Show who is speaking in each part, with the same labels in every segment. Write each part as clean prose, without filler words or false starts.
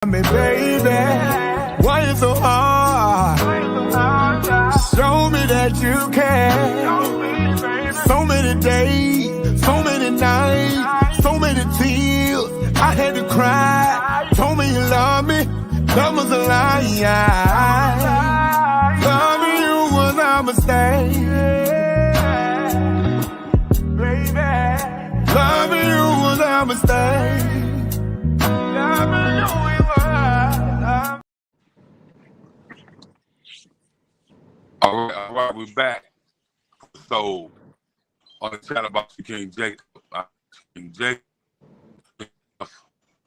Speaker 1: Me, baby, why you so hard? Show me that you care. So many days, so many nights, so many tears. I had to cry. Told me you love me. Love was a lie. Loving you was a mistake. Baby, loving you was a mistake. Loving you.
Speaker 2: All right, we're back. So, on the chat about King Jacob,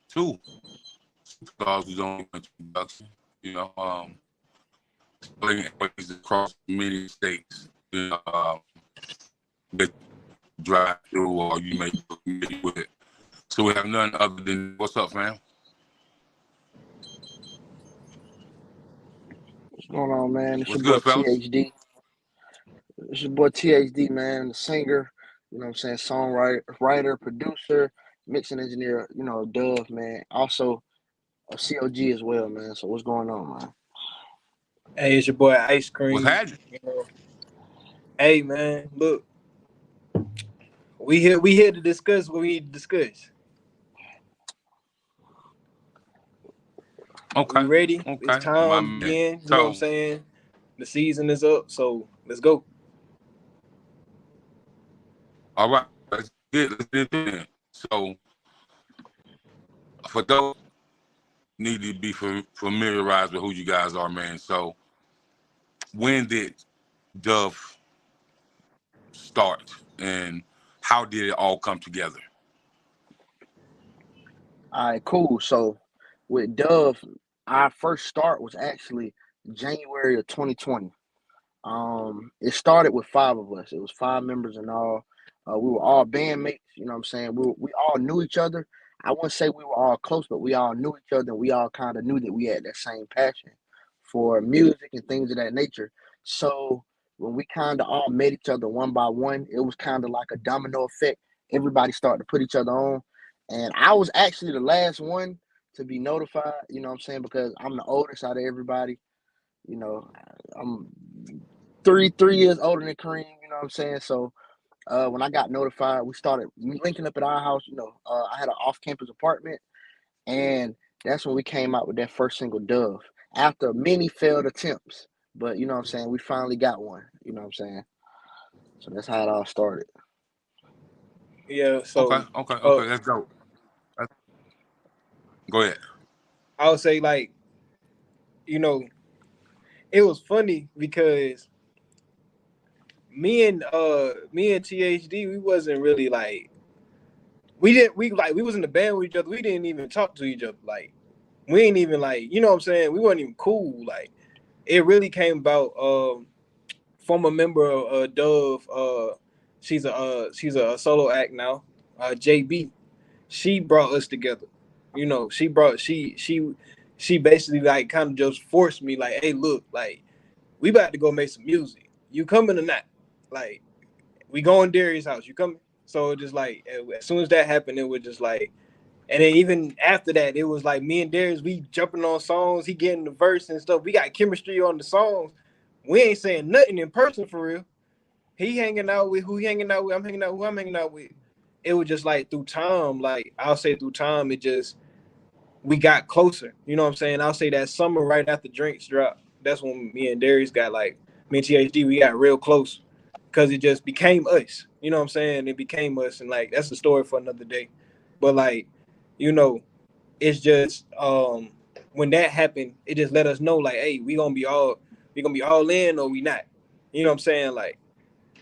Speaker 2: two superstars was on introduction. You know, playing across many states. You know, with drive through or you may meet with it. So we have none other than what's up, fam?
Speaker 3: What's going on, man? It's
Speaker 2: What's
Speaker 3: your boy
Speaker 2: good, fellas?
Speaker 3: THD. It's your boy THD, man, the singer, you know what I'm saying, songwriter, writer, producer, mixing engineer, you know, Dov, man. Also a COG as well, man. So what's going on, man?
Speaker 4: Hey, it's your boy IceCream.
Speaker 2: What's happening?
Speaker 4: You know, hey, man, look, we here to discuss what we need to discuss.
Speaker 2: Okay.
Speaker 4: We ready?
Speaker 2: Okay.
Speaker 4: It's time again. You know what I'm saying? The season is up, so let's go.
Speaker 2: All right, let's get it. So, for those need to be familiarized with who you guys are, man. So, when did Dov start, and how did it all come together?
Speaker 3: All right, cool. So with Dov, our first start was actually January of 2020. It started with 5 of us. It was 5 members in all. We were all bandmates, you know what I'm saying? We all knew each other. I wouldn't say we were all close, but we all knew each other, and we all kind of knew that we had that same passion for music and things of that nature. So when we kind of all met each other one by one, it was kind of like a domino effect. Everybody started to put each other on. And I was actually the last one to be notified, you know what I'm saying? Because I'm the oldest out of everybody. You know, I'm 3 years older than Kareem, you know what I'm saying? So when I got notified, we started linking up at our house. You know, I had an off-campus apartment, and that's when we came out with that first single, Dov, after many failed attempts. But, you know what I'm saying, we finally got one, you know what I'm saying? So that's how it all started.
Speaker 4: Yeah, so...
Speaker 2: Okay, let's go. Go ahead.
Speaker 4: I would say, like, you know, it was funny because me and THD, we wasn't really like we was in the band with each other. We didn't even talk to each other. Like, we ain't even like, you know what I'm saying? We weren't even cool. Like, it really came about from a member of Dov. She's a solo act now. JB. She brought us together. You know, she basically like kind of just forced me, like, hey, look, like, we about to go make some music. You coming or not? Like, we going Darius' house. You coming? So it just like, as soon as that happened, it was just like, and then even after that, it was like me and Darius, we jumping on songs. He getting the verse and stuff. We got chemistry on the songs. We ain't saying nothing in person for real. He hanging out with who he hanging out with. I'm hanging out with who I'm hanging out with. It was just like through time, like I'll say through time, it just, we got closer. You know what I'm saying? I'll say that summer right after Drinks dropped, that's when me and Darius got like, me and THD, we got real close because it just became us. You know what I'm saying? It became us, and like that's a story for another day. But like, you know, it's just when that happened, it just let us know like, hey, we gonna be all in or we not. You know what I'm saying? Like,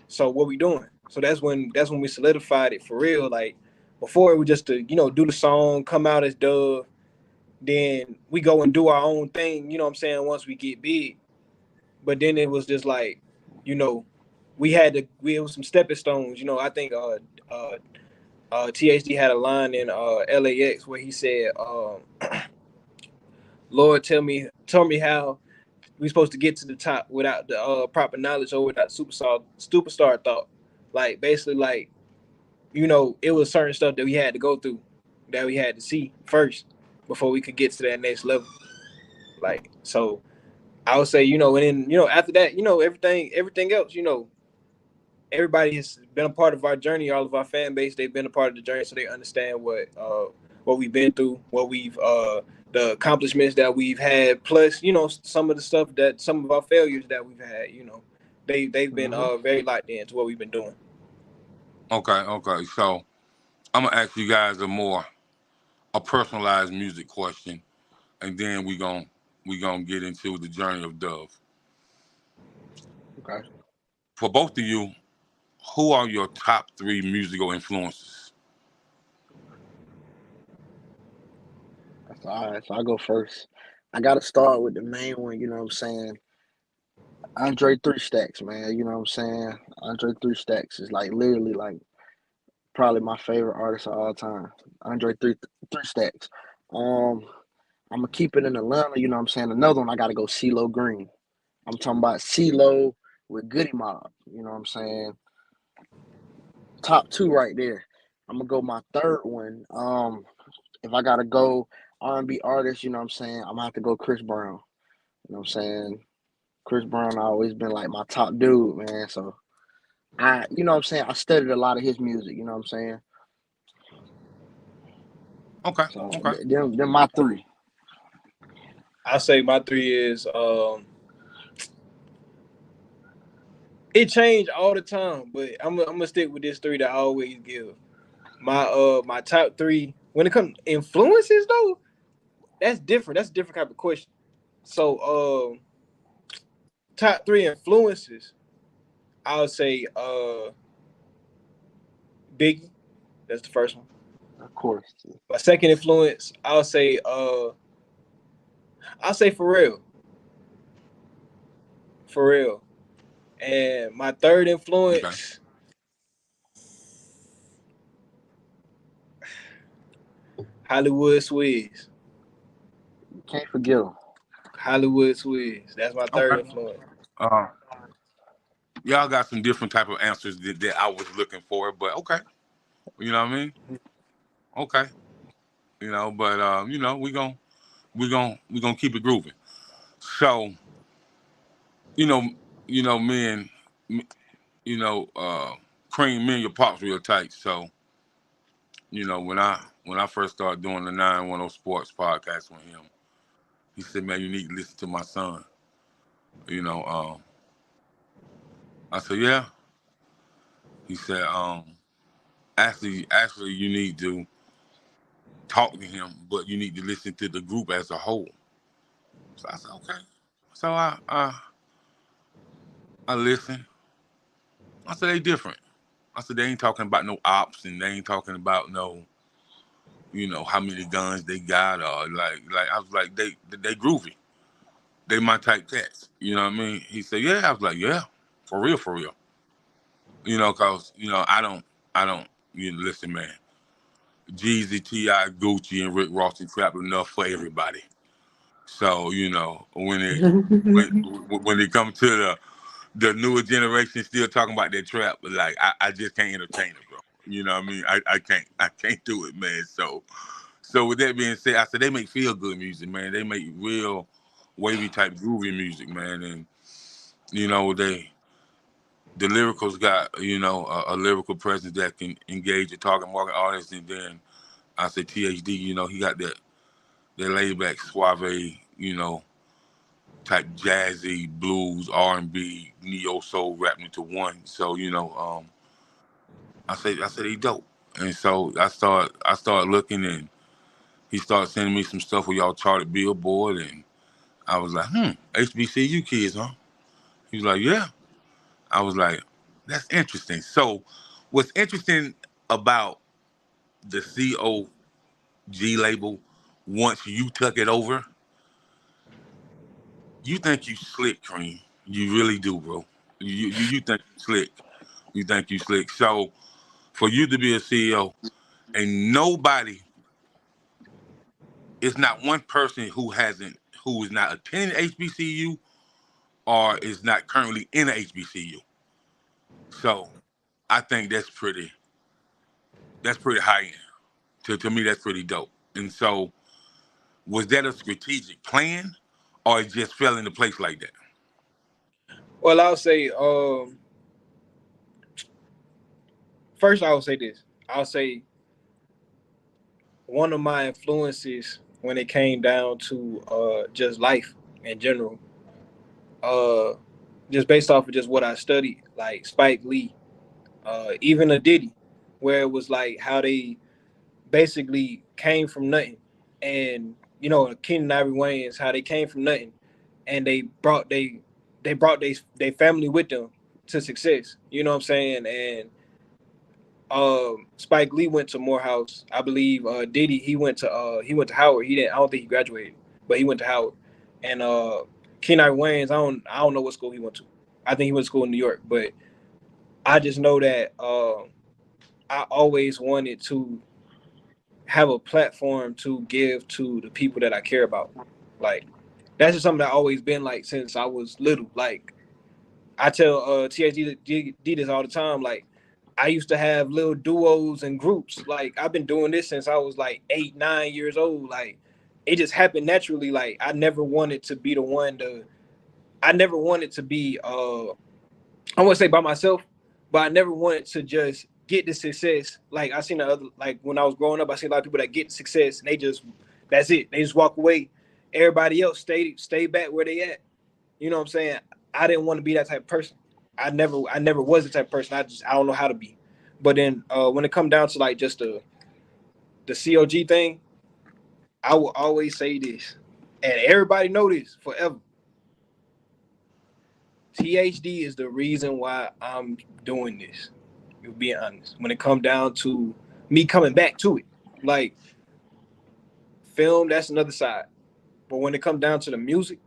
Speaker 4: so what we doing? So that's when we solidified it for real. Like, before it was just to, you know, do the song, come out as Dov, then we go and do our own thing, you know what I'm saying, once we get big. But then it was just like, you know, it was some stepping stones. You know, I think THD had a line in LAX where he said, Lord, tell me how we supposed to get to the top without the proper knowledge or without superstar thought. Like, basically, like, you know, it was certain stuff that we had to go through, that we had to see first before we could get to that next level. Like, so I would say, and then, after that, everything else, everybody has been a part of our journey. All of our fan base, they've been a part of the journey, so they understand what we've been through, what we've the accomplishments that we've had, plus some of the stuff that some of our failures that we've had. They've been very locked into what we've been doing.
Speaker 2: Okay. So I'm gonna ask you guys a personalized music question, and then we gonna get into the journey of Dov.
Speaker 3: Okay.
Speaker 2: For both of you, who are your top 3 musical influences?
Speaker 3: That's all right. So I go first. I gotta start with the main one, you know what I'm saying? Andre 3 Stacks, man. You know what I'm saying? Andre 3 Stacks is like literally like probably my favorite artist of all time. Andre 3 Stacks. I'm gonna keep it in Atlanta, you know what I'm saying? Another one I gotta go CeeLo Green. I'm talking about CeeLo with Goody Mob, you know what I'm saying? Top 2 right there. I'm gonna go my third one. If I gotta go R&B artist, you know what I'm saying, I'm gonna have to go Chris Brown. You know what I'm saying? Chris Brown always been like my top dude, man. So you know what I'm saying, I studied a lot of his music, you know what I'm saying?
Speaker 2: Okay.
Speaker 3: So
Speaker 2: Okay.
Speaker 3: them my 3.
Speaker 4: I say my 3 is it changed all the time, but I'm gonna stick with this 3 that I always give. My top 3 when it comes to influences though, that's different. That's a different type of question. So top 3 influences, I would say Biggie. That's the first one.
Speaker 3: Of course.
Speaker 4: My second influence, I'll say Pharrell. Pharrell. And my third influence, Hollywood Swizz.
Speaker 3: You can't forget them.
Speaker 4: Hollywood Swizz. That's my third influence.
Speaker 2: Y'all got some different type of answers that I was looking for, but okay. You know what I mean? Okay. But we gonna keep it grooving. So, me and Cream, me and your pops real tight. So, when I first started doing the 910 Sports podcast with him, he said, "Man, you need to listen to my son." I said, "Yeah." He said, actually, you need to talk to him, but you need to listen to the group as a whole." So I said, "Okay." So I listened. I said, "They different." I said, "They ain't talking about no ops, and they ain't talking about no, how many guns they got, or like I was like, they groovy. They my type cats." You know what I mean? He said, "Yeah." I was like, "Yeah, for real, for real." Cause I don't. Listen, man. Jeezy, T.I., Gucci, and Rick Ross and trap enough for everybody. So when it comes to the newer generation still talking about that trap, but like I just can't entertain it, bro. You know what I mean? I can't do it, man. So with that being said, I said they make feel good music, man. They make real wavy type groovy music, man. And the lyricals got a lyrical presence that can engage a target market artist. And then I said THD, he got that laid back suave, type jazzy blues, R&B, neo soul wrapped into one. So I said he dope. And so I started looking, and he started sending me some stuff where y'all charted Billboard, and I was like, HBCU kids, huh? He was like, yeah. I was like, that's interesting. So what's interesting about the COG label, once you took it over, you think you slick, Cream. You really do, bro. You think you slick. You think you slick. So for you to be a CEO, and nobody, it's not one person who is not attending HBCU or is not currently in a HBCU. So I think that's pretty high end. To me, that's pretty dope. And so Was that a strategic plan, or it just fell into place like that?
Speaker 4: Well, I'll say, first I will say this. I'll say one of my influences when it came down to just life in general, just based off of just what I studied, like Spike Lee, even a Diddy, where it was like how they basically came from nothing, and you know, Ken and Ivory Wayans, how they came from nothing, and they brought they family with them to success. You know what I'm saying? And Spike Lee went to Morehouse, I believe. Diddy, he went to Howard. He didn't. I don't think he graduated, but he went to Howard. And Ken Ivory Wayans, I don't know what school he went to. I think he went to school in New York, but I just know that I always wanted to have a platform to give to the people that I care about. Like, that's just something that I've always been like since I was little. Like, I tell THD this all the time. Like, I used to have little duos and groups. Like, I've been doing this since I was like 8, 9 years old. Like, it just happened naturally. Like, I never wanted to be the one to. I never wanted to be. I wouldn't say by myself, but I never wanted to just get the success. Like, I seen the other, like when I was growing up, I seen a lot of people that get success and they just, that's it. They just walk away. Everybody else stay back where they at. You know what I'm saying? I didn't want to be that type of person. I never was the type of person. I don't know how to be. But then when it come down to like just the COG thing, I will always say this, and everybody know this forever. THD is the reason why I'm doing this. You're being honest. When it come down to me coming back to it, like film, that's another side. But when it come down to the music,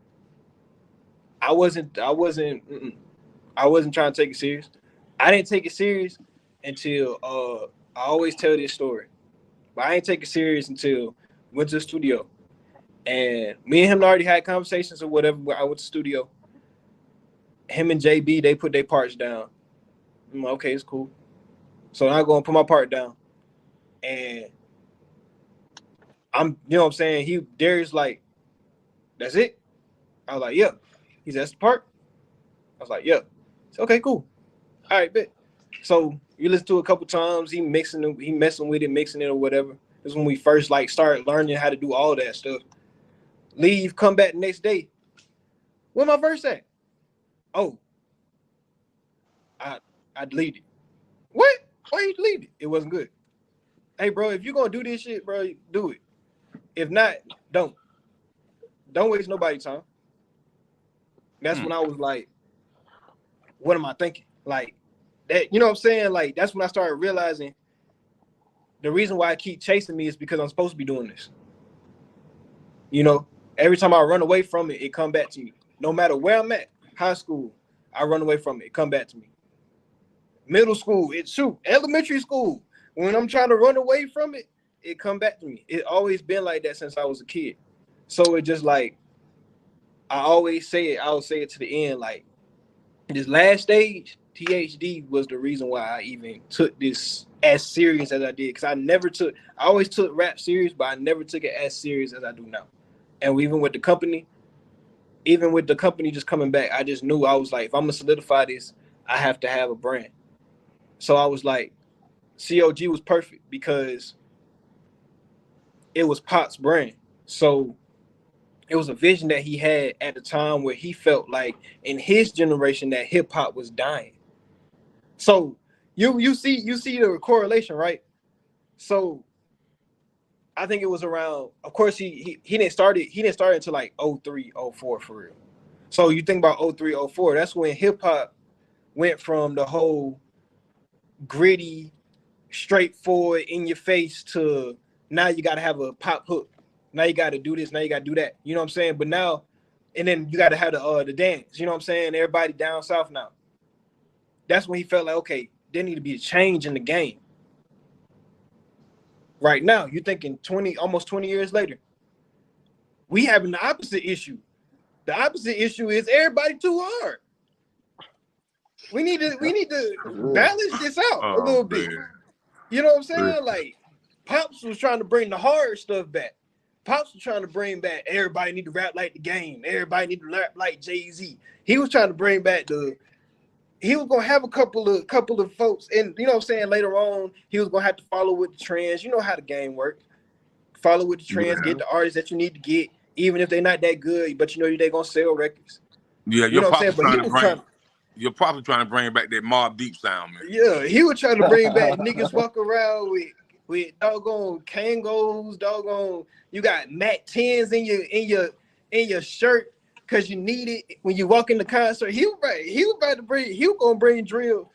Speaker 4: I wasn't trying to take it serious. I didn't take it serious until I always tell this story, but I ain't take it serious until I went to the studio, and me and him already had conversations or whatever. Where I went to the studio. Him and JB, they put their parts down. I'm like, okay, it's cool. So I go and put my part down, and I'm, you know what I'm saying? Darius like, that's it? I was like, yeah. He said, that's the part? I was like, yeah. Said, okay, cool. All right, bet. So you listen to it a couple times, he messing with it, mixing it or whatever. This is when we first like started learning how to do all that stuff. Leave, come back the next day. Where my verse at? Oh, I deleted it. What? Why you delete it? It wasn't good. Hey, bro, if you're gonna do this shit, bro, do it. If not, don't waste nobody's time. That's when I was like, what am I thinking? Like that, you know what I'm saying? Like, that's when I started realizing the reason why I keep chasing me is because I'm supposed to be doing this. You know, every time I run away from it, it come back to me. No matter where I'm at, high school, I run away from it, come back to me. Middle school, elementary school, when I'm trying to run away from it, it come back to me. It always been like that since I was a kid. So it just like, I always say it, I'll say it to the end, like this last stage, THD was the reason why I even took this as serious as I did. Cause I always took rap serious, but I never took it as serious as I do now. And even with the company just coming back, I just knew, I was like, if I'm gonna solidify this, I have to have a brand. So I was like, COG was perfect because it was Pop's brand. So it was a vision that he had at the time where he felt like in his generation that hip hop was dying. So you see the correlation, right? So I think it was around, of course he didn't start until like 03, 04 for real. So you think about 03, 04, that's when hip hop went from the whole gritty, straightforward, in your face to now you got to have a pop hook. Now you got to do this. Now you got to do that. You know what I'm saying? But now, and then you got to have the dance. You know what I'm saying? Everybody down south now. That's when he felt like, okay, there need to be a change in the game. Right now, you're thinking almost 20 years later, we having the opposite issue. The opposite issue is everybody too hard. We need to balance this out a little bit. You know what I'm saying? Like, Pops was trying to bring the hard stuff back. Pops was trying to bring back everybody need to rap like the Game. Everybody need to rap like Jay-Z. He was trying to bring back he was gonna have a couple of folks, and you know what I'm saying, later on, he was gonna have to follow with the trends. You know how the game works. Follow with the trends,
Speaker 2: Yeah.
Speaker 4: get the artists that you need to get, even if they're not that good, but you know they're gonna sell records.
Speaker 2: Yeah,
Speaker 4: You know what I'm saying? But
Speaker 2: you're probably trying to bring back that Mobb Deep sound, man.
Speaker 4: Yeah, he was trying to bring back niggas walk around with doggone Kangos, doggone. You got Mac 10s in your shirt because you need it when you walk in the concert. He was gonna bring drill.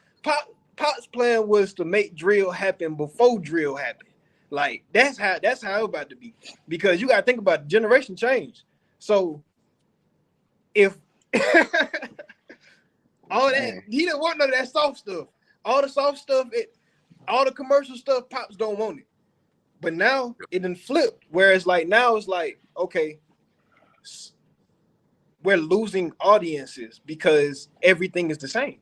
Speaker 4: Pop's plan was to make drill happen before drill happened. Like that's how it was about to be. Because you gotta think about the generation change. So if all that he didn't want none of that soft stuff. All the soft stuff, all the commercial stuff, Pops don't want it. But now it done flipped. Whereas like now it's like, okay, we're losing audiences because everything is the same.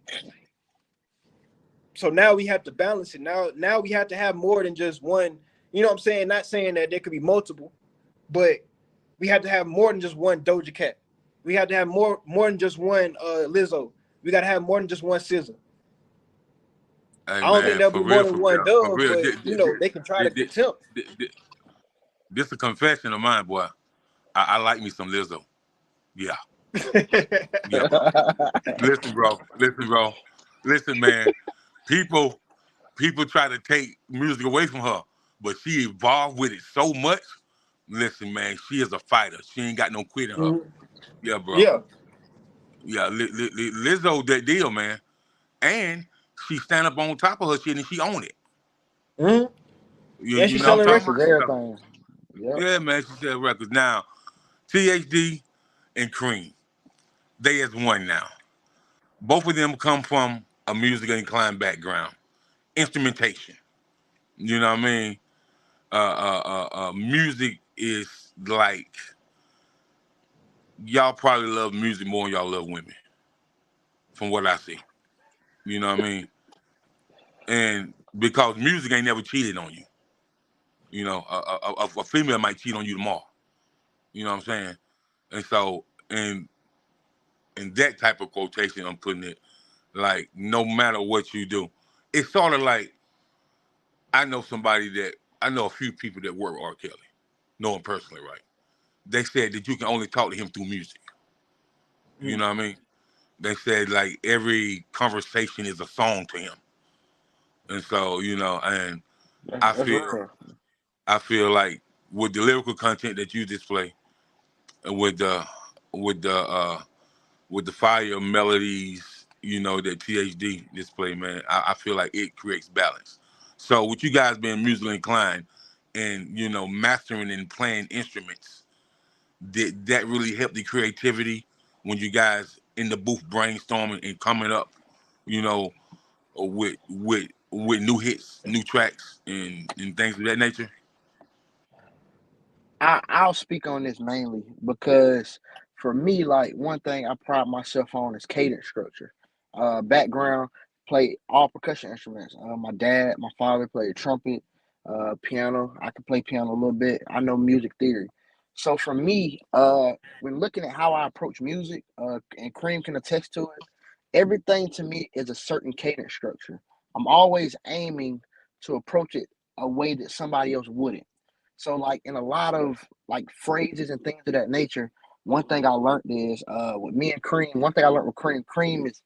Speaker 4: So now we have to balance it. Now we have to have more than just one. You know what I'm saying? Not saying that there could be multiple, but we have to have more than just one Doja Cat. We have to have more than just one Lizzo. We got to have more than just one SZA.
Speaker 2: Hey,
Speaker 4: I don't think there'll be more than one Dove, but you know they can try to contempt.
Speaker 2: This a confession of mine, boy. I like me some Lizzo. Yeah. Yeah. Listen, bro. Listen, man. People try to take music away from her, but she evolved with it so much. Listen, man, she is a fighter. She ain't got no quit in her. Mm-hmm. Yeah, bro.
Speaker 4: Yeah.
Speaker 2: Yeah, Lizzo that deal, man. And she stand up on top of her shit and she own it.
Speaker 4: Mm-hmm.
Speaker 3: Yeah, she's selling records, everything.
Speaker 2: Yep. Yeah, man, she selling records. Now, THD and Cream, they is one now. Both of them come from a musical inclined background. Instrumentation. You know what I mean? Music is like, y'all probably love music more than y'all love women. From what I see. You know what I mean? And because music ain't never cheated on you. You know, a female might cheat on you tomorrow. You know what I'm saying? And so, in that type of quotation, I'm putting it, like, no matter what you do. It's sort of like, I know a few people that work with R. Kelly. Know him personally, right? They said that you can only talk to him through music. Mm. You know what I mean? They said, like, every conversation is a song to him. And so, you know, and I feel like with the lyrical content that you display, and with the fire melodies, you know, that THD display, man, I feel like it creates balance. So with you guys being musically inclined and, you know, mastering and playing instruments, did that really help the creativity when you guys in the booth brainstorming and coming up, you know, with new hits, new tracks, and things of that nature?
Speaker 3: I'll speak on this mainly because for me, like, one thing I pride myself on is cadence structure. Background, play all percussion instruments. My dad, my father played trumpet, piano. I can play piano a little bit. I know music theory. So for me, when looking at how I approach music, and Cream can attest to it, everything to me is a certain cadence structure. I'm always aiming to approach it a way that somebody else wouldn't. So, like, in a lot of like phrases and things of that nature, one thing I learned is with me and Cream. One thing I learned with Cream is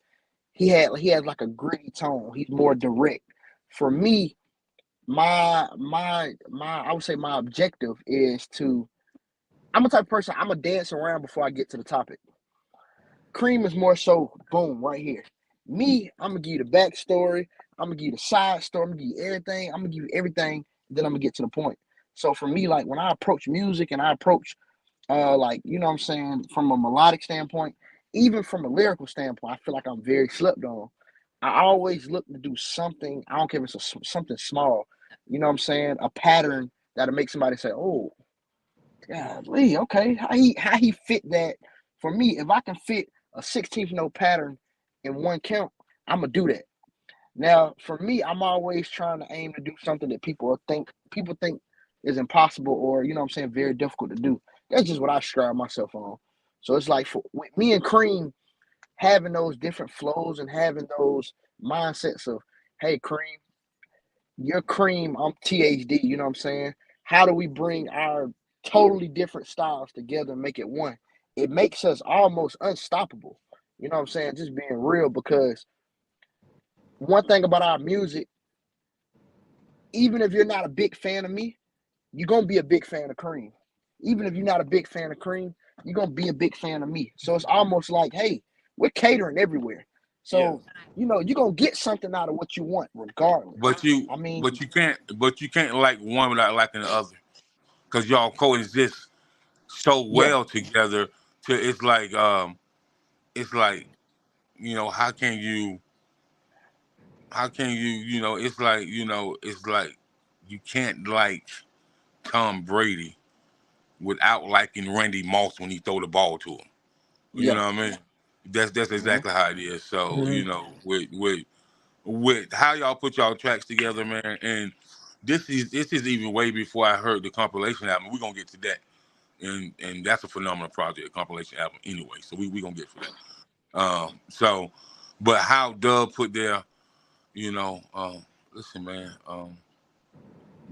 Speaker 3: he has like a gritty tone. He's more direct. For me, my I would say my objective is to. I'm a type of person. I'm a dance around before I get to the topic. Cream is more so boom right here. Me, I'm gonna give you the backstory. I'm gonna give you the side story. I'm gonna give you everything. I'm gonna give you everything. Then I'm gonna get to the point. So for me, like, when I approach music and I approach, like, you know what I'm saying, from a melodic standpoint, even from a lyrical standpoint, I feel like I'm very slept on. I always look to do something. I don't care if it's something small. You know what I'm saying? A pattern that'll make somebody say, "Oh, golly, okay, how he fit that?" For me, if I can fit a 16th note pattern in one count, I'm gonna do that. Now, for me, I'm always trying to aim to do something that people think is impossible or, you know what I'm saying, very difficult to do. That's just what I strive myself on. So it's like with me and Cream having those different flows and having those mindsets of, hey, Cream, you're Cream, I'm THD, you know what I'm saying? How do we bring our totally different styles together and make it one? It makes us almost unstoppable. You know what I'm saying? Just being real, because one thing about our music, even if you're not a big fan of me, you're going to be a big fan of Cream. Even if you're not a big fan of Cream, you're going to be a big fan of me. So it's almost like, hey, we're catering everywhere. So, you know, you're going to get something out of what you want regardless.
Speaker 2: But you can't like one without liking the other, because y'all coexist so well together. It's like you know, how can you you know, it's like you can't like Tom Brady without liking Randy Moss when he throw the ball to him. You know what I mean? That's exactly how it is. So you know, with how y'all put y'all tracks together, man, and this is even way before I heard the compilation album. We're gonna get to that, and that's a phenomenal project, compilation album anyway. So we gonna get to that. So, but how Dub put their, you know, listen, man,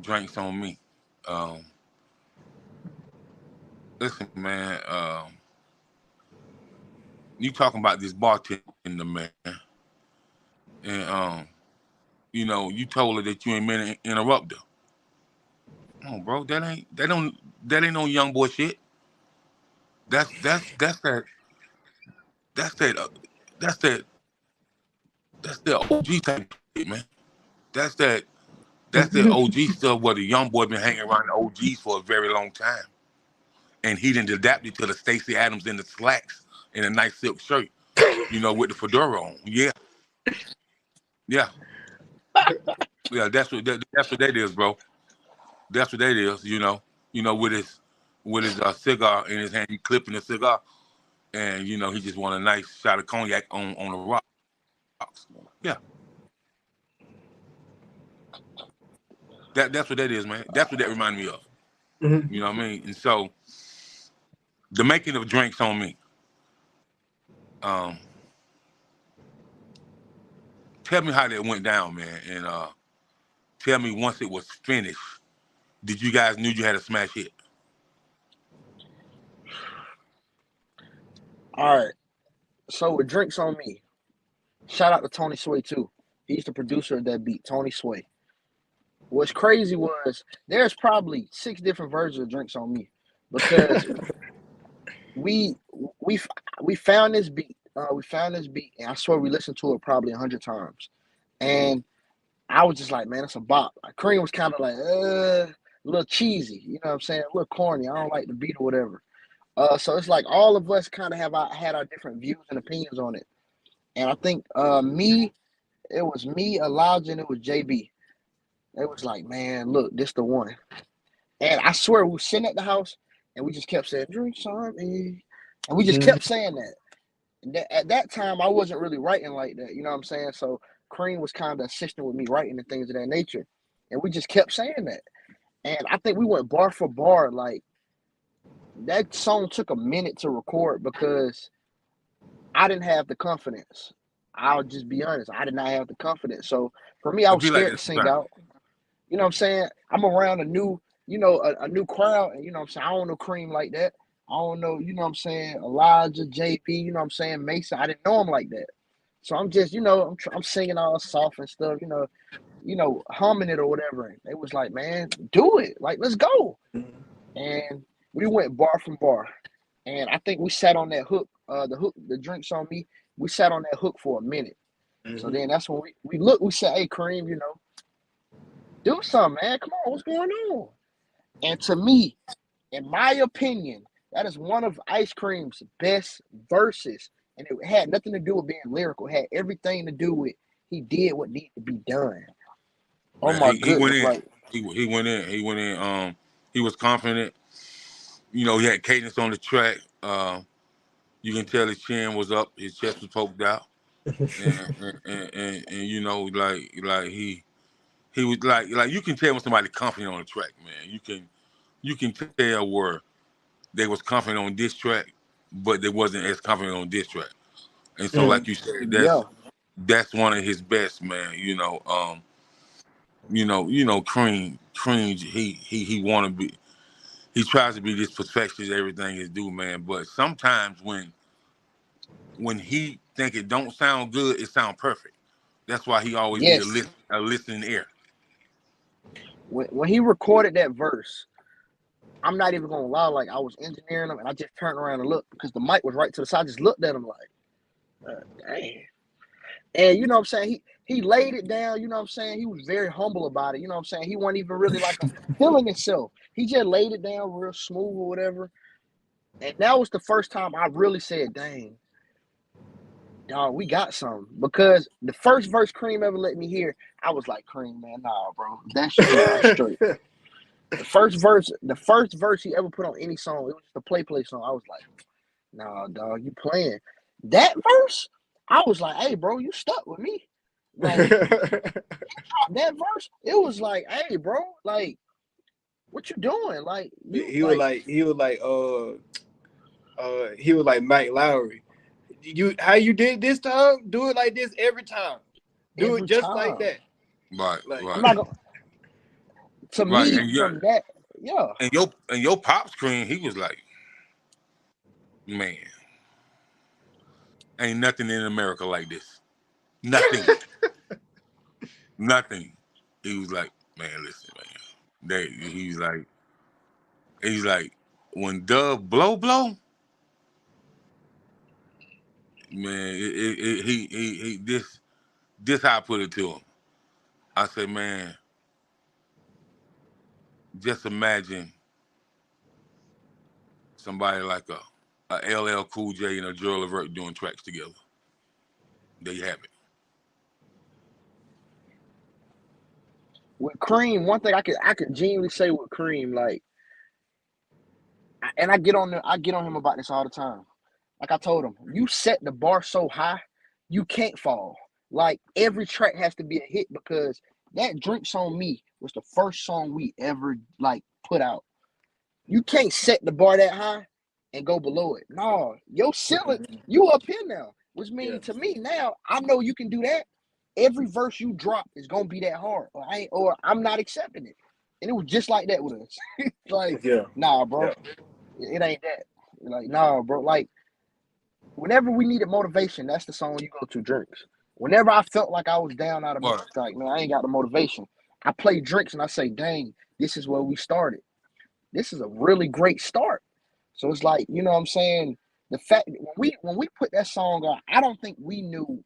Speaker 2: drinks on me. Listen, man, you talking about this bartender, man, and you know, you told her that you ain't meant to interrupt her. Oh, bro, that ain't no young boy shit. That's that that's that that's that OG type shit, man. That's that OG stuff where the young boy been hanging around the OGs for a very long time, and he didn't adapt it to the Stacey Adams in the slacks and a nice silk shirt, you know, with the fedora on. Yeah. That's what that is, bro. That's what that is, you know. You know, with his cigar in his hand, he clipping the cigar, and you know he just want a nice shot of cognac on the rocks. Yeah, that's what that is, man. That's what that reminded me of. You know what I mean? And so the making of drinks on me. Tell me how that went down, man, and tell me once it was finished, did you guys knew you had a smash hit?
Speaker 3: All right. So with Drinks on Me, shout out to Tony Sway too. He's the producer of that beat, Tony Sway. What's crazy was there's probably 6 different versions of Drinks on Me, because we found this beat. And I swear we listened to it probably 100 times. And I was just like, man, it's a bop. Like, Cream was kind of like, a little cheesy, you know what I'm saying? A little corny. I don't like the beat or whatever. So it's like all of us kind of had our different views and opinions on it. And I think it was me, Elijah, and it was JB. It was like, man, look, this the one. And I swear we were sitting at the house and we just kept saying, drinks on me. And we just kept saying that. And at that time, I wasn't really writing like that, you know what I'm saying? So Cream was kind of assisting with me writing and things of that nature. And we just kept saying that. And I think we went bar for bar. Like, that song took a minute to record because I didn't have the confidence. I'll just be honest. I did not have the confidence. So for me, I was scared to sing out. You know what I'm saying? I'm around a new crowd, and you know what I'm saying? I don't know Cream like that. I don't know, you know what I'm saying, Elijah, JP, you know what I'm saying, Mason. I didn't know him like that. So I'm just, you know, I'm singing all soft and stuff, you know, humming it or whatever. And they was like, man, do it. Like, let's go. And we went bar from bar. And I think we sat on that hook, the Drinks on Me. We sat on that hook for a minute. So then that's when we said, hey, Cream, you know, do something, man. Come on, what's going on? And to me, in my opinion, that is one of IceCream's best verses. And it had nothing to do with being lyrical. It had everything to do with he did what needed to be done. Oh, man, my goodness.
Speaker 2: He went in. He was confident. You know, he had cadence on the track. You can tell his chin was up. His chest was poked out. and you know, like He was like you can tell when somebody confident on the track, man. You can tell where they was confident on this track, but they wasn't as confident on this track. And so, like you said,
Speaker 3: Yeah.
Speaker 2: that's one of his best, man. Cream, he want to be, he tries to be this perfectionist, everything is due, man. But sometimes when he think it don't sound good, it sound perfect. That's why he always need
Speaker 3: Yes.
Speaker 2: a listening ear.
Speaker 3: When he recorded that verse, I'm not even gonna lie. Like, I was engineering him, and I just turned around and looked because the mic was right to the side. I just looked at him like, dang. And you know what I'm saying? He laid it down. You know what I'm saying? He was very humble about it. You know what I'm saying? He wasn't even really like feeling himself. He just laid it down real smooth or whatever. And that was the first time I really said, dang, dog, we got something. Because the first verse Cream ever let me hear, I was like, Cream, man, nah, bro. That shit is not straight. The first verse he ever put on any song, it was just a play song. I was like, nah, dog, you playing. That verse, I was like, hey, bro, you stuck with me. Like, that verse, it was like, hey, bro, like, what you doing? Like,
Speaker 4: he was like Mike Lowry. How you did this time? Do it like this every time. Do it just like that.
Speaker 2: Right,
Speaker 4: like,
Speaker 2: right.
Speaker 3: I'm not gonna. To
Speaker 2: Right,
Speaker 3: me, from that, yeah.
Speaker 2: And your pop screen, he was like, man, ain't nothing in America like this. Nothing. Nothing. He was like, man, listen, man. He's like, when Dove blow, man, he this how I put it to him. I say, man, just imagine somebody like a LL Cool J and a Joel Levert doing tracks together. There you have it.
Speaker 3: With Cream, one thing I could genuinely say with Cream, like, and I get on him about this all the time. Like I told him, you set the bar so high, you can't fall. Like, every track has to be a hit because that Drinks on Me was the first song we ever like put out. You can't set the bar that high and go below it. No, your ceiling, you up here now. Which means to me now, I know you can do that. Every verse you drop is gonna be that hard, or I'm not accepting it. And it was just like that with us. Like, nah, bro, it ain't that. Like, nah, bro. Like, whenever we needed motivation, that's the song you go to, Drinks. Whenever I felt like I was down out of music, like, man, I ain't got the motivation, I play Drinks and I say, dang, this is where we started. This is a really great start. So it's like, you know what I'm saying? The fact when we put that song on, I don't think we knew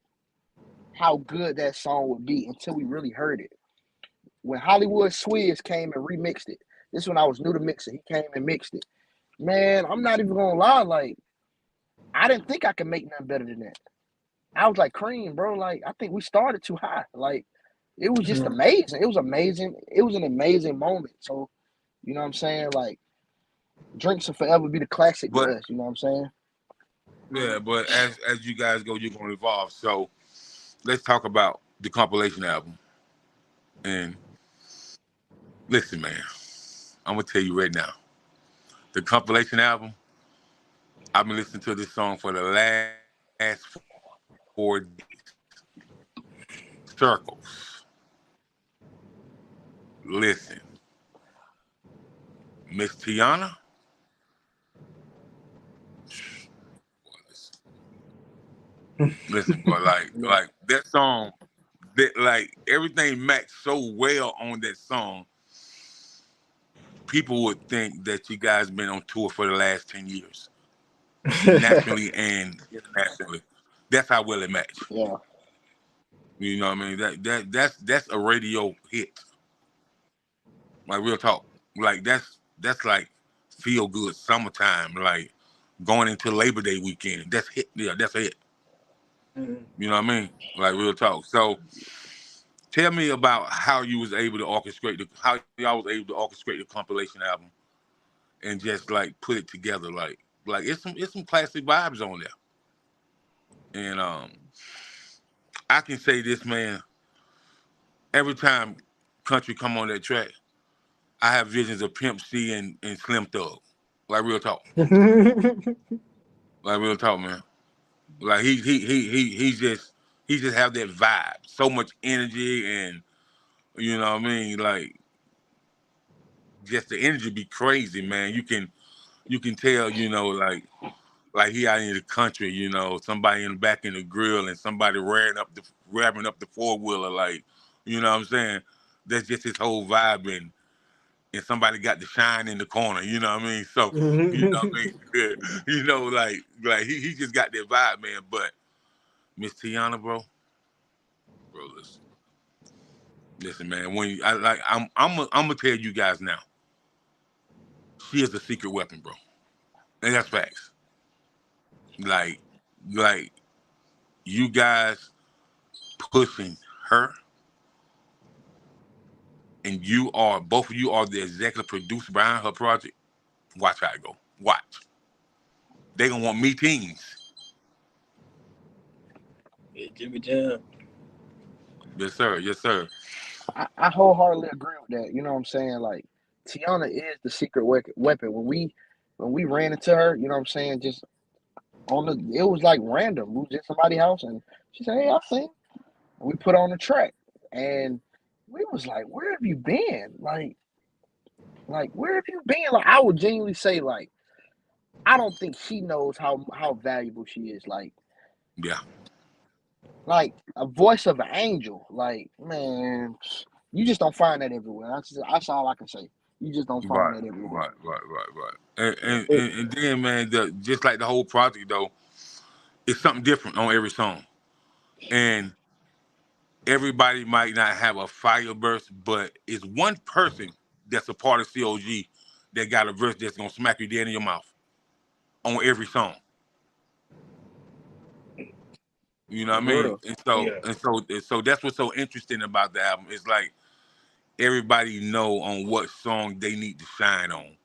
Speaker 3: how good that song would be until we really heard it. When Hollywood Swizz came and remixed it, this is when I was new to mixing. He came and mixed it. Man, I'm not even gonna lie, like, I didn't think I could make nothing better than that. I was like, Cream, bro, like, I think we started too high. Like, it was just amazing. It was amazing. It was an amazing moment. So, you know what I'm saying? Like, Drinks will forever be the classic to us, you know what I'm saying?
Speaker 2: Yeah, but as you guys go, you're gonna evolve. So let's talk about the compilation album. And listen, man, I'm gonna tell you right now, the compilation album, I've been listening to this song for the last 4 days. Circles. Listen. Miss Tiana. Listen, bro, like that song, that like everything matched so well on that song. People would think that you guys been on tour for the last 10 years. Nationally and internationally. That's how well it matched.
Speaker 3: Yeah.
Speaker 2: You know what I mean? That's a radio hit. Like, real talk. Like, that's like feel good summertime, like going into Labor Day weekend. That's hit. Yeah, that's a hit. You know what I mean? Like, real talk. So tell me about how you was able to orchestrate how y'all was able to orchestrate the compilation album and just like put it together. Like it's some classic vibes on there. And I can say this, man, every time country come on that track, I have visions of Pimp C and Slim Thug. Like real talk. Like real talk, man. Like he just have that vibe. So much energy and you know what I mean? Like just the energy be crazy, man. You can tell, you know, like he out in the country, you know, somebody in the back in the grill and somebody revving up the four-wheeler, like, you know what I'm saying? That's just his whole vibe and somebody got the shine in the corner, you know what I mean? So, you know what I mean? You know, like he just got that vibe, man. But Miss Tiana, bro, listen, man. When I'm gonna tell you guys now, she is a secret weapon, bro, and that's facts. Like you guys pushing her, and both of you are the executive producer behind her project. Watch how it go. Watch. They gonna want meetings.
Speaker 4: Yeah, Jimmy Jam.
Speaker 2: Yes, sir. Yes, sir.
Speaker 3: I wholeheartedly agree with that. You know what I'm saying? Like Tiana is the secret weapon. When we ran into her, you know what I'm saying? Just it was like random. We was at somebody's house and she said, "Hey, I sing." And we put on the track, and we was like, "Where have you been? Like where have you been?" Like I would genuinely say, like I don't think she knows how valuable she is.
Speaker 2: Yeah.
Speaker 3: Like a voice of an angel. Like man, you just don't find that everywhere. That's all I can say. You just don't find
Speaker 2: Right.
Speaker 3: that everywhere.
Speaker 2: Right. And then, man, just like the whole project though, it's something different on every song, and everybody might not have a fire burst, but it's one person that's a part of COG that got a verse that's gonna smack you dead in your mouth on every song. You know what I mean? And so that's what's so interesting about the album. It's like everybody know on what song they need to shine on.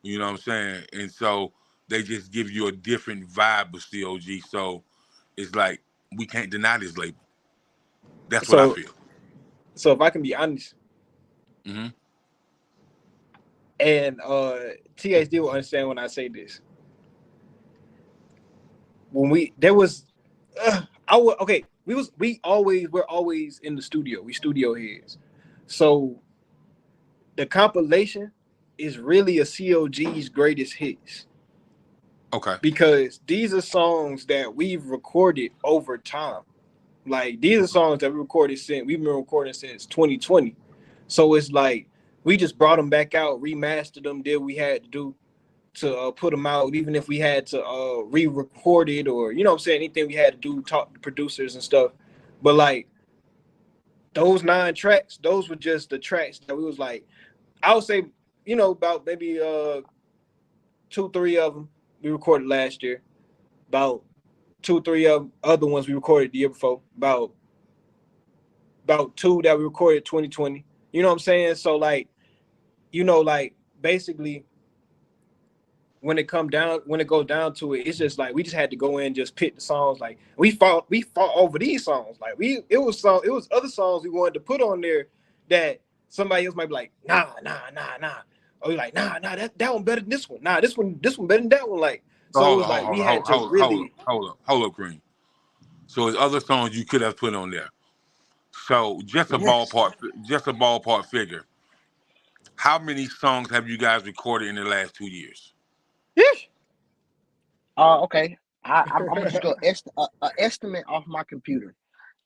Speaker 2: You know what I'm saying? And so they just give you a different vibe of COG. So it's like we can't deny this label. That's what I feel.
Speaker 4: So if I can be honest,
Speaker 2: Mm-hmm.
Speaker 4: and THD will understand when I say this. When we're always in the studio. We studio heads. So the compilation is really a COG's greatest hits.
Speaker 2: Okay.
Speaker 4: Because these are songs that we've recorded over time. Like these are songs that we've been recording since 2020. So it's like we just brought them back out, remastered them, did what we had to do to put them out, even if we had to re-record it or, you know what I'm saying, anything we had to do, talk to producers and stuff. But like those 9 tracks, those were just the tracks that we was like, I would say, you know, about maybe 2-3 of them we recorded last year. About 2-3 of other ones we recorded the year before. About 2 that we recorded 2020. You know what I'm saying? So like, you know, like basically when it goes down to it, it's just like we just had to go in and just pick the songs. Like we fought over these songs. Like it was other songs we wanted to put on there that somebody else might be like, nah. Or you're like, nah, that one better than this one. Nah, this one better than that one. Like, so it was like we had to really
Speaker 2: hold up, Cream. So there's other songs you could have put on there. So just a ballpark figure. How many songs have you guys recorded in the last 2 years?
Speaker 3: Okay. I'm gonna just go estimate off my computer.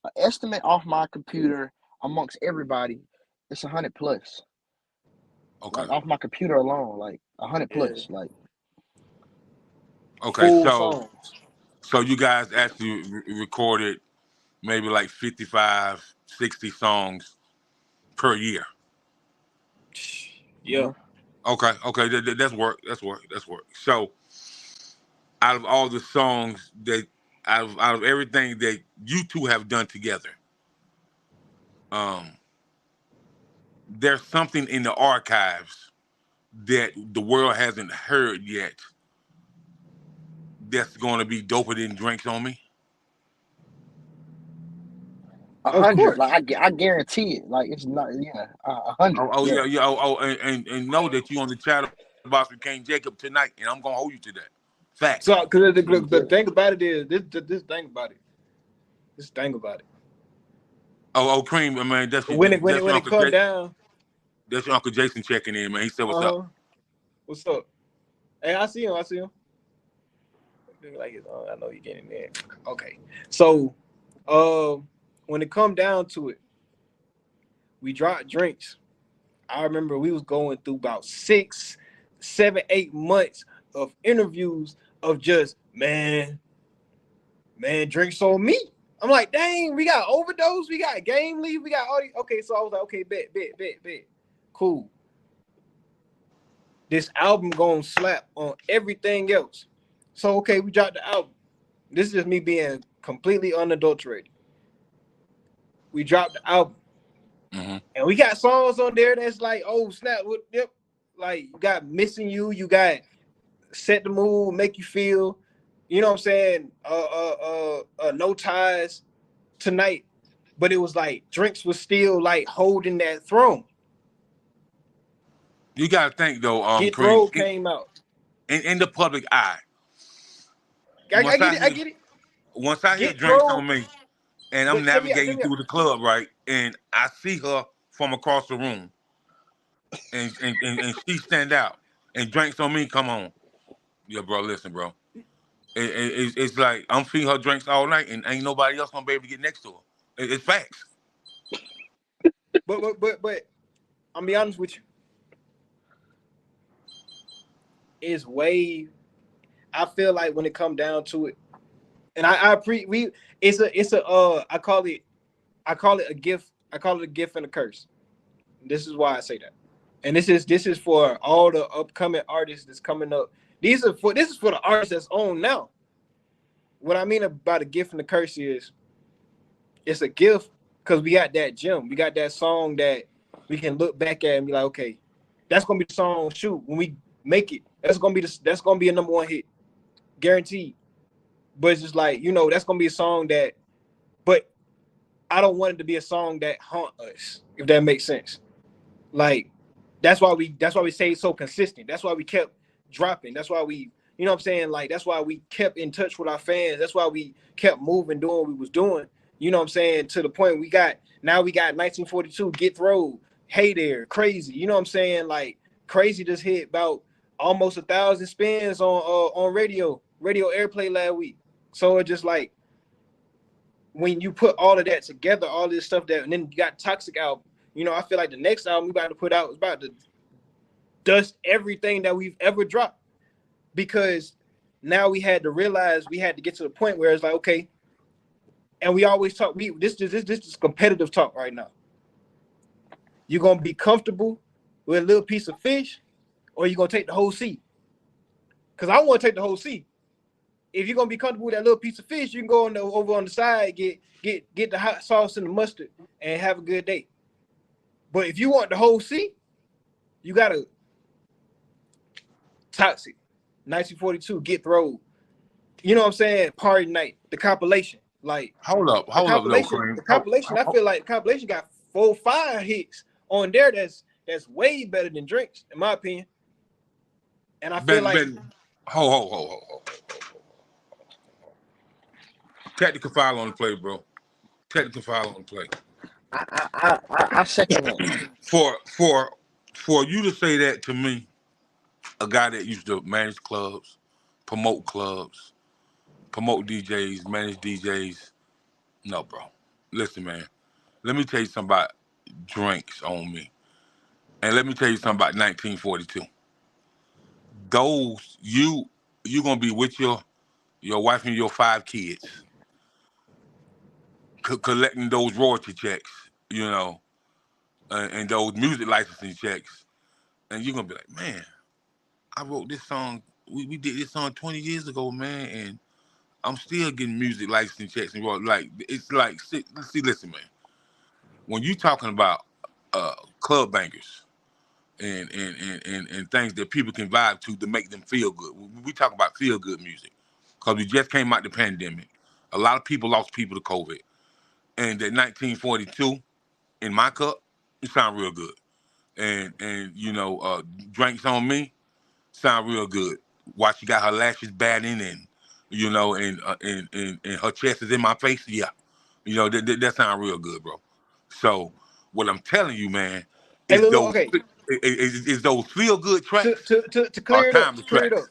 Speaker 3: An estimate off my computer amongst everybody, it's 100 plus.
Speaker 2: Okay.
Speaker 3: Like off my computer alone, like 100 plus. Like
Speaker 2: okay,
Speaker 4: full
Speaker 2: so
Speaker 4: songs.
Speaker 2: so you guys actually recorded maybe like 55, 60 songs per year.
Speaker 4: Yeah.
Speaker 2: Okay, that's work. So out of all the songs out of everything that you two have done together, there's something in the archives that the world hasn't heard yet that's going to be doper than Drinks on Me.
Speaker 4: Of
Speaker 3: 100.
Speaker 4: course.
Speaker 3: Like I guarantee it. Like it's not. Yeah, 100.
Speaker 2: Oh
Speaker 3: Yeah.
Speaker 2: yeah, yeah. And know that you on the chat box with King Jacob tonight, and I'm gonna hold you to that. Facts.
Speaker 4: So, because the thing about it is this thing about it. This thing about it.
Speaker 2: Cream, man. That's
Speaker 4: When
Speaker 2: your
Speaker 4: it
Speaker 2: Uncle
Speaker 4: come
Speaker 2: Jason.
Speaker 4: down.
Speaker 2: That's your Uncle Jason checking in, man. He said, "What's up?"
Speaker 4: What's up? Hey, I see him. Like, I know you getting there. Okay. So, when it come down to it, we dropped drinks. I remember we was going through about 6, 7, 8 months of interviews of just man, drinks on me. I'm like, dang, we got overdose, we got game leave, we got all these. Okay, so I was like, okay, bet. Cool. This album gonna slap on everything else. So okay, we dropped the album. This is just me being completely unadulterated. We dropped the album. And we got songs on there that's like, oh snap, yep. Like you got Missing You, you got Set the Mood, Make You Feel, you know what I'm saying? No Ties, Tonight. But it was like Drinks was still like holding that throne.
Speaker 2: You gotta think though,
Speaker 4: Get
Speaker 2: Cream,
Speaker 4: Roll came out.
Speaker 2: In the public eye.
Speaker 4: I get it.
Speaker 2: Once I hear
Speaker 4: Get
Speaker 2: Drinks
Speaker 4: Roll,
Speaker 2: on Me, and I'm navigating through the club, right, and I see her from across the room, and she stand out, and Drinks on Me come on. Yeah, bro, listen, bro. It's like I'm feeding her drinks all night, and ain't nobody else gonna be able to get next to her. It's facts.
Speaker 4: But I'm be honest with you. It's way. I feel like when it come down to it, and I call it a gift. I call it a gift and a curse. This is why I say that. And this is for all the upcoming artists that's coming up. This is for the artists that's on now. What I mean about a gift and a curse is it's a gift because we got that gem. We got that song that we can look back at and be like, okay, that's gonna be the song. Shoot, when we make it, that's gonna be a #1 hit, guaranteed. But it's just like, you know, that's gonna be a song that, but I don't want it to be a song that haunt us, if that makes sense. Like that's why we stayed so consistent. That's why we kept dropping. That's why we, you know what I'm saying? Like that's why we kept in touch with our fans. That's why we kept moving, doing what we was doing. You know what I'm saying? To the point we got 1942, Get Through, Hey There, Crazy. You know what I'm saying? Like Crazy just hit about almost 1,000 spins on radio airplay last week. So it's just like when you put all of that together, all this stuff and then you got Toxic album. You know, I feel like the next album we about to put out is about to dust everything that we've ever dropped, because now we had to realize we had to get to the point where it's like, okay, and we always talk. This is competitive talk right now. You're gonna be comfortable with a little piece of fish, or you're gonna take the whole sea. Because I want to take the whole sea. If you're gonna be comfortable with that little piece of fish, you can go over on the side, get the hot sauce and the mustard, and have a good day. But if you want the whole sea, you gotta Toxic, 1942, Get Through. You know what I'm saying? Party Night, the compilation. Like
Speaker 2: hold up, though, Cream.
Speaker 4: The compilation, I feel like the compilation got 4 or 5 hits on there. That's way better than Drinks, in my opinion. And I feel like
Speaker 2: ho. Technical foul on the play, bro. Technical foul on the play.
Speaker 3: I second that.
Speaker 2: For you to say that to me, a guy that used to manage clubs, promote DJs, manage DJs. No, bro. Listen, man. Let me tell you something about Drinks on Me. And let me tell you something about 1942. Those, you gonna be with your wife and your 5 kids, collecting those royalty checks, you know, and those music licensing checks. And you're gonna be like, man, I wrote this song, we did this song 20 years ago, man, and I'm still getting music licensing checks and like it's like, see, listen, man. When you talking about club bangers and things that people can vibe to make them feel good, we talk about feel good music because we just came out the pandemic. A lot of people lost people to COVID, and that 1942 in my cup, it sound real good. And you know, Drinks on Me sound real good. Why she got her lashes batting and you know, and her chest is in my face, yeah. You know, that sound real good, bro. So what I'm telling you, man,
Speaker 4: Hey,
Speaker 2: is
Speaker 4: look,
Speaker 2: those
Speaker 4: okay.
Speaker 2: is those feel good tracks
Speaker 4: To
Speaker 2: are
Speaker 4: clear it up,
Speaker 2: timeless tracks.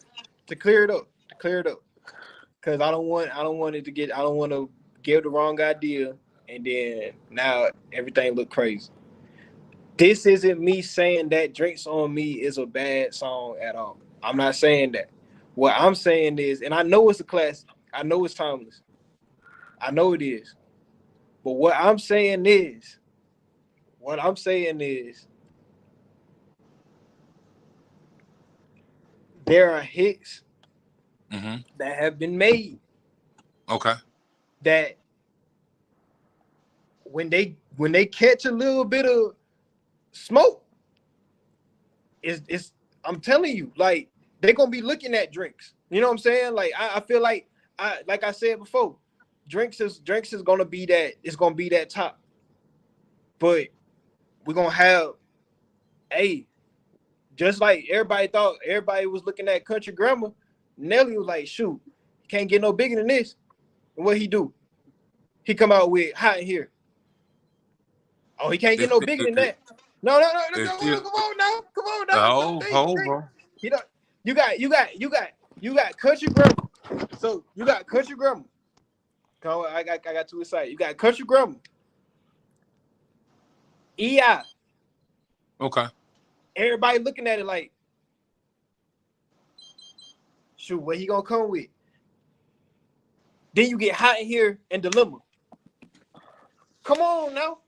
Speaker 4: to clear it up, because I don't want it to get. I don't want to give the wrong idea, and then now everything look crazy. This isn't me saying that Drinks on Me is a bad song at all. I'm not saying that. What I'm saying is, and I know it's a classic. I know it's timeless. I know it is. But what I'm saying is, there are hits that have been made
Speaker 2: Okay.
Speaker 4: that when they catch a little bit of smoke, it's I'm telling you, like they're gonna be looking at Drinks. You know what I'm saying? Like I feel like I said before, Drinks is gonna be that. It's gonna be that top. But we're gonna have just like everybody thought, everybody was looking at Country Grammar. Nelly was like, shoot, can't get no bigger than this. And what he do? He come out with Hot in Here. Oh, he can't get no bigger than that. No, come on now.
Speaker 2: Bro.
Speaker 4: You know, you got Country Grammar. So you got Country Grammar. I got too excited. You got Country Grammar. EI.
Speaker 2: Okay.
Speaker 4: Everybody looking at it like, shoot, what he gonna come with? Then you get Hot in Here and Dilemma. Come on now.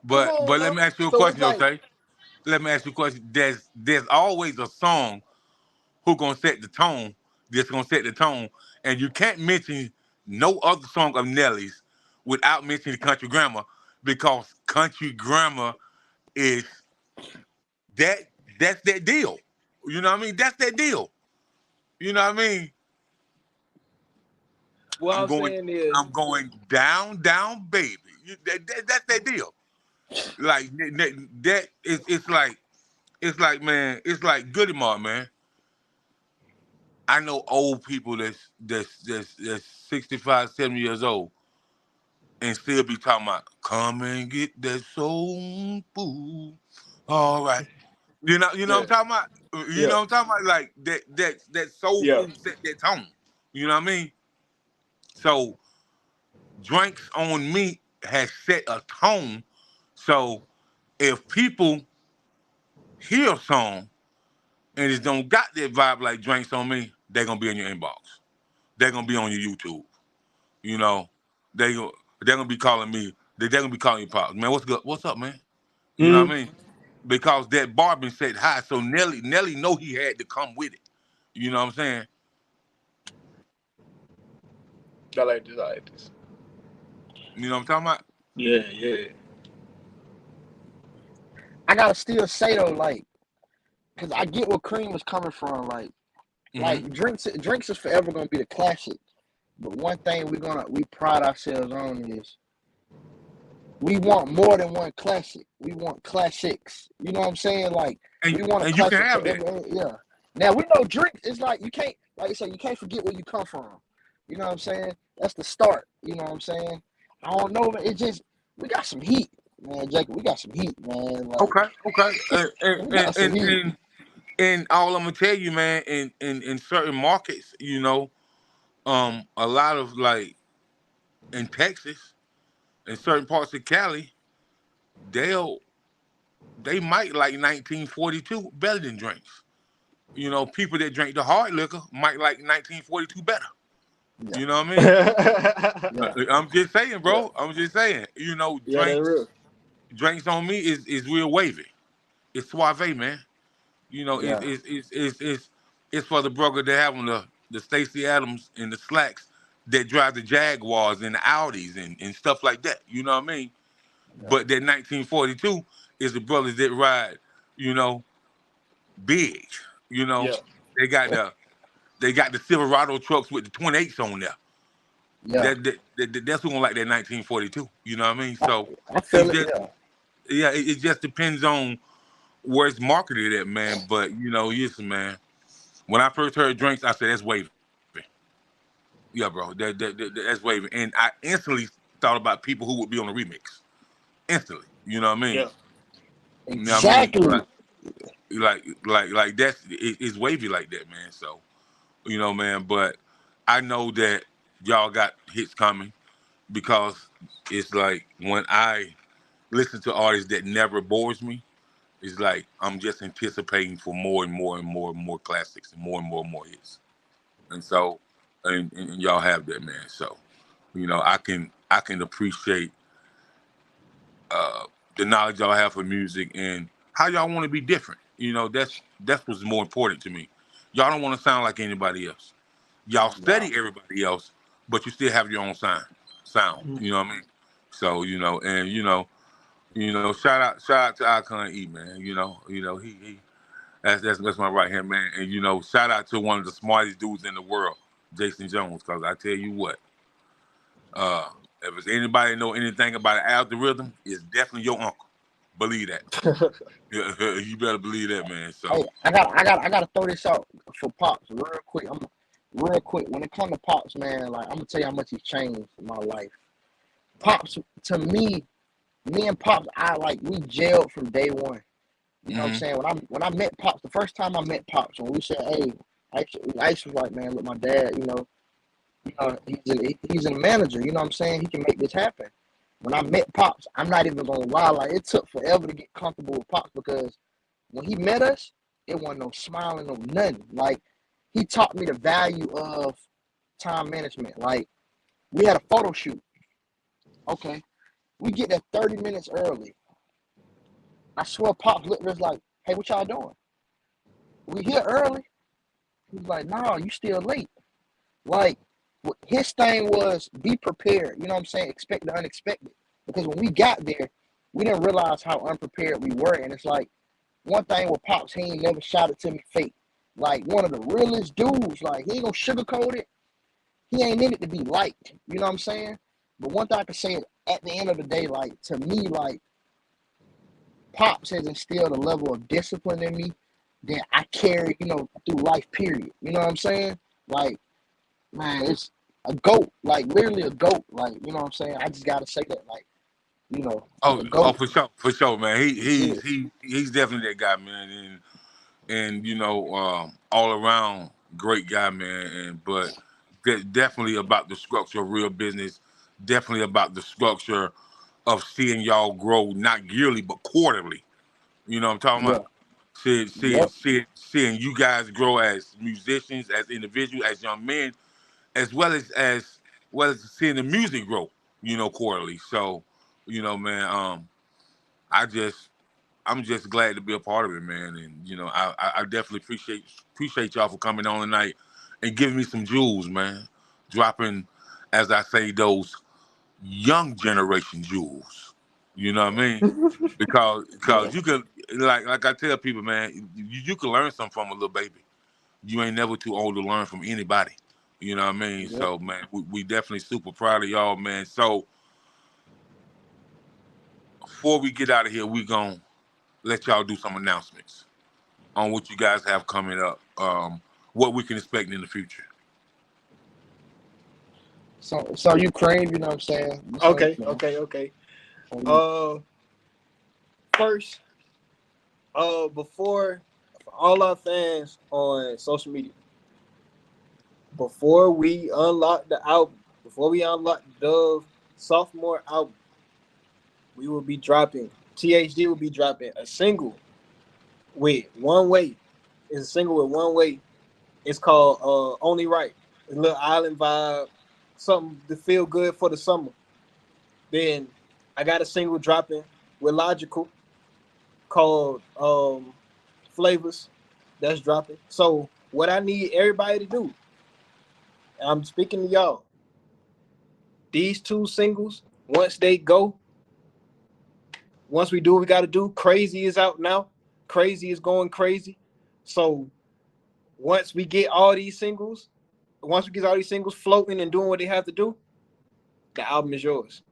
Speaker 2: But let me ask you a question, okay? Let me ask you a question. There's always a song who gonna set the tone. That's gonna set the tone, and you can't mention no other song of Nelly's without mentioning Country Grammar, because Country Grammar is that's that deal. You know what I mean? That's that deal. You know what I mean?
Speaker 4: What
Speaker 2: I'm going down, baby. That's that deal. Like that is it's like man, it's like Goody Mark, man. I know old people that's 65, 70 years old and still be talking about come and get that soul food. All right. You know what I'm talking about? You know what I'm talking about? Like that soul food set that tone. You know what I mean? So Drinks on Me has set a tone. So if people hear a song and it don't got that vibe like Drinks on Me, they're gonna be in your inbox. They're gonna be on your YouTube. You know, they're gonna be calling me. They're gonna be calling you pops. Man, what's good? What's up, man? You know what I mean? Because that bar been set high, so Nelly know he had to come with it. You know what I'm saying?
Speaker 4: I like this.
Speaker 2: You know what I'm talking about?
Speaker 4: Yeah.
Speaker 3: I gotta still say though, like, cause I get where Cream was coming from. Like Drinks is forever gonna be the classic. But one thing we pride ourselves on is we want more than one classic. We want classics. You know what I'm saying? Like we want a classic.
Speaker 2: You can have that.
Speaker 3: Yeah. Now we know Drink is like you can't, like you said, you can't forget where you come from. You know what I'm saying? That's the start. You know what I'm saying? I don't know, man. It just we got some heat, man, Jacob. We got some heat, man. Like,
Speaker 2: okay. And all I'm gonna tell you, man, in certain markets, you know, a lot of like in Texas, in certain parts of Cali, they might like 1942 better than Drinks. You know, people that drink the hard liquor might like 1942 better. Yeah. You know what I mean? I'm just saying, bro. Yeah. I'm just saying. You know, Drinks on Me is real wavy. It's suave, man. You know, it's for the brother that have on the Stacey Adams and the Slacks that drive the Jaguars and the Audis and stuff like that. You know what I mean? Yeah. But that 1942 is the brothers that ride, you know, big. You know, they got the Silverado trucks with the 28s on there.
Speaker 3: Yeah,
Speaker 2: that's who gonna like that 1942. You know what I mean? So
Speaker 3: I
Speaker 2: it
Speaker 3: feel it.
Speaker 2: just it just depends on where it's marketed at, man. But listen, man. When I first heard Drinks, I said that's wavy. Yeah, bro, that's wavy, and I instantly thought about people who would be on the remix. Instantly, you know what I mean?
Speaker 4: Yeah.
Speaker 2: You know what I mean?
Speaker 3: Exactly.
Speaker 2: Like it's wavy like that, man. So man. But I know that y'all got hits coming because it's like when I listen to artists that never bores me, it's like I'm just anticipating for more and more and more and more classics and more hits. And so, and y'all have that, man. So, I can appreciate the knowledge y'all have for music and how y'all want to be different. That's what's more important to me. Y'all don't want to sound like anybody else. Y'all
Speaker 3: Nah.
Speaker 2: study everybody else, but you still have your own sound.
Speaker 4: Mhm.
Speaker 2: You know what I mean? So and shout out to Icon E, man. He that's my right hand man, and shout out to one of the smartest dudes in the world, Jason Jones, because I tell you what, if it's anybody know anything about an algorithm, it's definitely your uncle. Believe that. You better believe that, man. So
Speaker 3: Hey, I gotta throw this out for Pops real quick. Real quick. When it comes to Pops, man, like I'm gonna tell you how much he's changed in my life. Pops, to me and Pops, we gelled from day one. You know what I'm saying? When I met Pops, the first time I met Pops, when we said, "Hey," Ice was like, "Man, look, my dad, he's a manager. You know what I'm saying? He can make this happen." When I met Pops, I'm not even gonna lie, like it took forever to get comfortable with Pops because when he met us, it wasn't no smiling, no nothing. Like he taught me the value of time management. Like we had a photo shoot. Okay, we get there 30 minutes early. I swear, Pops looked at us like, "Hey, what y'all doing? We here early." He was like, "No, you still late." Like his thing was be prepared. You know what I'm saying? Expect the unexpected. Because when we got there, we didn't realize how unprepared we were. And it's like one thing with Pops, he ain't never shot it to me fake. Like one of the realest dudes. Like he ain't gonna sugarcoat it. He ain't in it to be liked. You know what I'm saying? But one thing I can say at the end of the day, like to me, like Pops has instilled a level of discipline in me that I carry, through life, period. You know what I'm saying? Like, man, it's a GOAT, like literally a GOAT. Like, you know what I'm saying? I just gotta say that, like, a GOAT.
Speaker 2: for sure, man. He's definitely that guy, man, and all around great guy, man. But definitely about the structure of real business. Definitely about the structure of seeing y'all grow, not yearly but quarterly. You know what I'm talking
Speaker 3: Yeah.
Speaker 2: about? Seeing
Speaker 3: Yep.
Speaker 2: seeing you guys grow as musicians, as individuals, as young men, as well as seeing the music grow, quarterly. So, man, I'm just glad to be a part of it, man. And I definitely appreciate y'all for coming on tonight and giving me some jewels, man. Dropping, as I say, those young generation jewels. You know what I mean? Because
Speaker 3: Yeah.
Speaker 2: you can like I tell people, man, you can learn something from a little baby. You ain't never too old to learn from anybody. You know what I mean?
Speaker 3: Yep.
Speaker 2: So, man, we definitely super proud of y'all, man. So, before we get out of here, we gonna let y'all do some announcements on what you guys have coming up, what we can expect in the future.
Speaker 3: So you cream, you know what I'm saying?
Speaker 4: Okay.
Speaker 3: Man.
Speaker 4: First, before for all our fans on social media, before we unlock the album, before we unlock the Dove sophomore album, we will be dropping. THD will be dropping a single with One Way. It's a single with One Way. It's called Only Right. A little island vibe, something to feel good for the summer. Then I got a single dropping with Logical called Flavors. That's dropping. So what I need everybody to do, and I'm speaking to y'all, these two singles, once they go, once we do what we got to do, Crazy is out now. Crazy is going crazy. So once we get all these singles floating and doing what they have to do, the album is yours.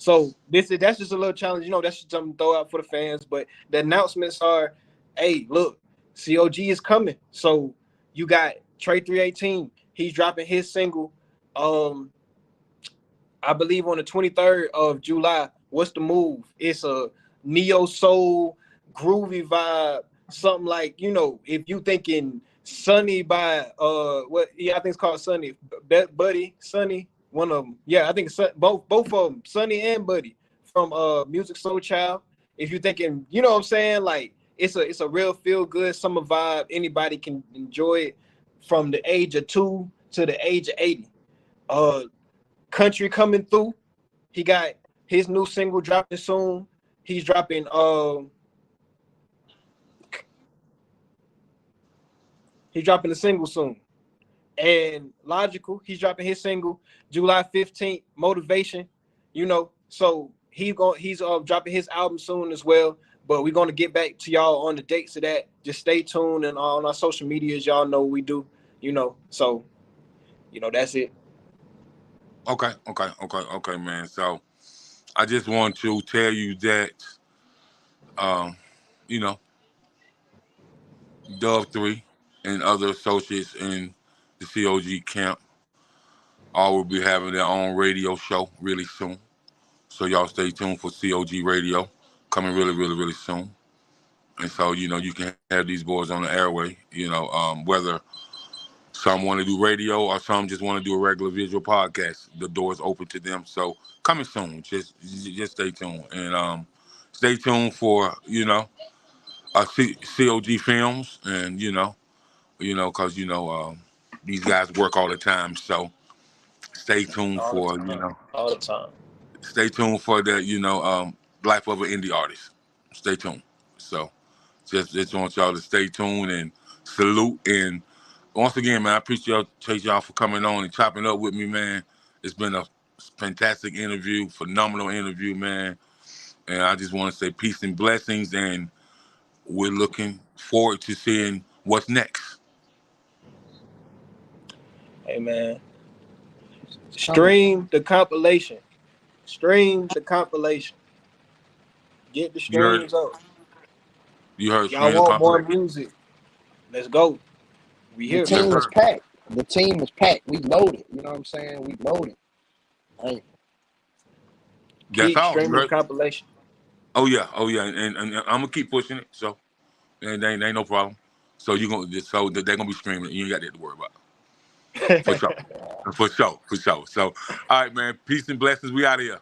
Speaker 4: So that's just a little challenge, you know. That's just something to throw out for the fans. But the announcements are, hey, look, COG is coming. So you got Trey 318. He's dropping his single, I believe on the 23rd of July. What's the move? It's a neo soul, groovy vibe, something like, you know, if you thinking Sunny by what? Yeah, I think it's called Sunny, Buddy, Sunny. One of them. Yeah, I think it's both of them, Sunny and Buddy from Music Soul Child. If you're thinking, you know what I'm saying, like it's a real feel good summer vibe. Anybody can enjoy it from the age of 2 to the age of 80. Country coming through. He got his new single dropping soon. He's dropping the single soon. And Logical, he's dropping his single July 15th, Motivation, you know. So he's dropping his album soon as well. But we're gonna get back to y'all on the dates of that. Just stay tuned, and on our social medias, y'all know what we do, you know. So, you know, that's it.
Speaker 2: Okay, man. So I just want to tell you that, you know, Dov3 and other associates in the COG camp all will be having their own radio show really soon. So y'all stay tuned for COG Radio coming really soon. And so, you know, you can have these boys on the airway, you know, whether some want to do radio or some just want to do a regular visual podcast. The door's open to them. So coming soon. Just stay tuned. And stay tuned for, you know, COG Films, and you know, because these guys work all the time. So stay tuned for
Speaker 4: all the time.
Speaker 2: Stay tuned for the life of an indie artist. Stay tuned. So just want y'all to stay tuned and salute. And once again, man, I appreciate y'all for coming on and chopping up with me, man. It's been a fantastic interview, phenomenal interview, man. And I just want to say peace and blessings, and we're looking forward to seeing what's next.
Speaker 4: Hey, man. Stream the compilation. Get the streams up.
Speaker 2: You heard?
Speaker 4: Y'all want more music? Let's go. We here.
Speaker 3: The team is packed. The team is packed. We loaded. You know what I'm saying? We loaded. Hey.
Speaker 2: That's all.
Speaker 4: Stream the compilation.
Speaker 2: Oh yeah, and I'm gonna keep pushing it. So, and ain't no problem. So they're gonna be streaming. You ain't got that to worry about. For sure. So, all right, man. Peace and blessings. We out of here.